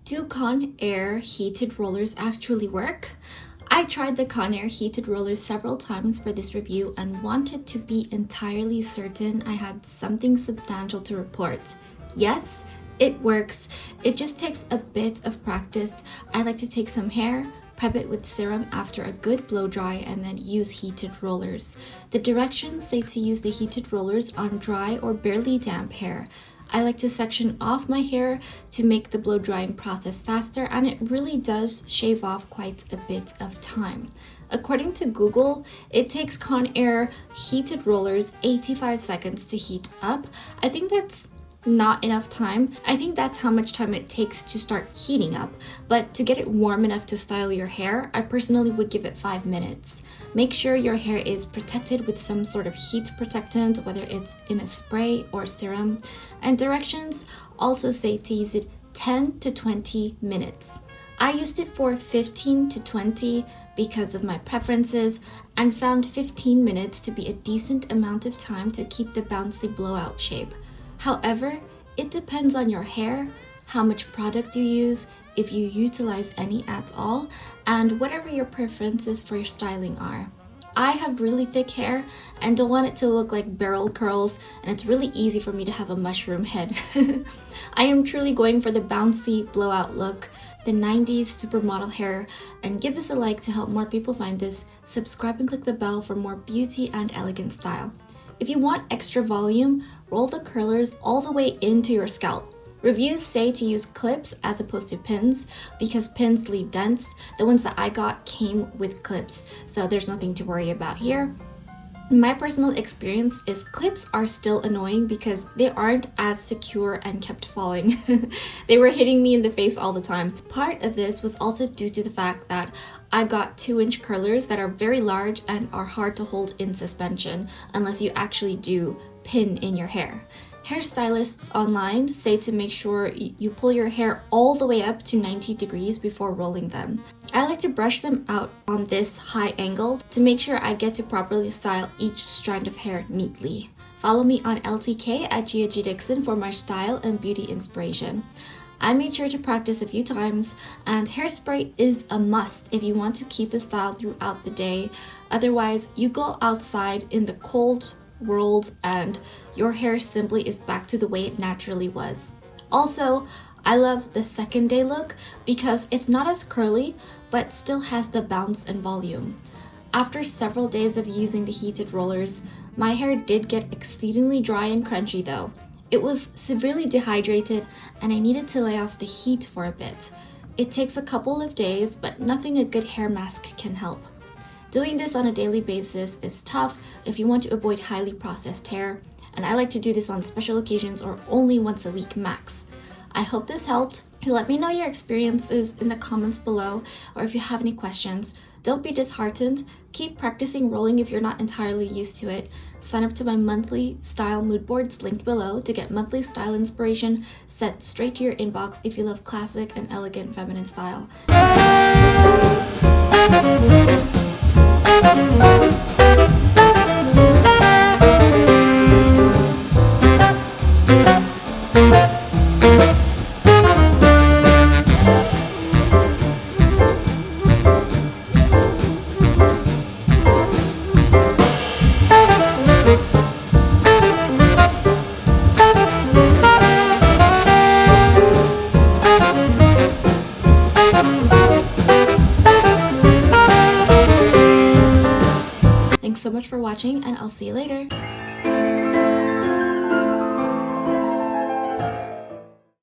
Do Conair heated rollers actually work? I tried the Conair heated rollers several times for this review and wanted to be entirely certain I had something substantial to report. Yes, it works. It just takes a bit of practice. I like to take some hair, prep it with serum after a good blow dry, and then use heated rollers. The directions say to use the heated rollers on dry or barely damp hair. I like to section off my hair to make the blow drying process faster, and it really does shave off quite a bit of time. According to Google, it takes Conair heated rollers 85 seconds to heat up. I think that's not enough time. I think that's how much time it takes to start heating up, but to get it warm enough to style your hair, I personally would give it 5 minutes. Make sure your hair is protected with some sort of heat protectant, whether it's in a spray or serum, and directions also say to use it 10 to 20 minutes. I used it for 15 to 20 because of my preferences and found 15 minutes to be a decent amount of time to keep the bouncy blowout shape. However, it depends on your hair, how much product you use, if you utilize any at all, and whatever your preferences for your styling are. I have really thick hair and don't want it to look like barrel curls, and it's really easy for me to have a mushroom head. I am truly going for the bouncy blowout look, the 90s supermodel hair, and give this a like to help more people find this. Subscribe and click the bell for more beauty and elegant style. If you want extra volume, roll the curlers all the way into your scalp. Reviews say to use clips as opposed to pins because pins leave dents. The ones that I got came with clips, so there's nothing to worry about here. My personal experience is clips are still annoying because they aren't as secure and kept falling. They were hitting me in the face all the time. Part of this was also due to the fact that I got 2-inch curlers that are very large and are hard to hold in suspension unless you actually do pin in your hair. Hairstylists online say to make sure you pull your hair all the way up to 90 degrees before rolling them. I like to brush them out on this high angle to make sure I get to properly style each strand of hair neatly. Follow me on LTK at Gia G. Dixon for my style and beauty inspiration. I made sure to practice a few times, and hairspray is a must if you want to keep the style throughout the day. Otherwise, you go outside in the cold world and your hair simply is back to the way it naturally was. Also, I love the second day look because it's not as curly but still has the bounce and volume. After several days of using the heated rollers, my hair did get exceedingly dry and crunchy though. It was severely dehydrated and I needed to lay off the heat for a bit. It takes a couple of days, but nothing a good hair mask can help. Doing this on a daily basis is tough if you want to avoid highly processed hair, and I like to do this on special occasions or only once a week max. I hope this helped. Let me know your experiences in the comments below, or if you have any questions. Don't be disheartened. Keep practicing rolling if you're not entirely used to it. Sign up to my monthly style mood boards linked below to get monthly style inspiration sent straight to your inbox if you love classic and elegant feminine style. Thanks so much for watching, and I'll see you later.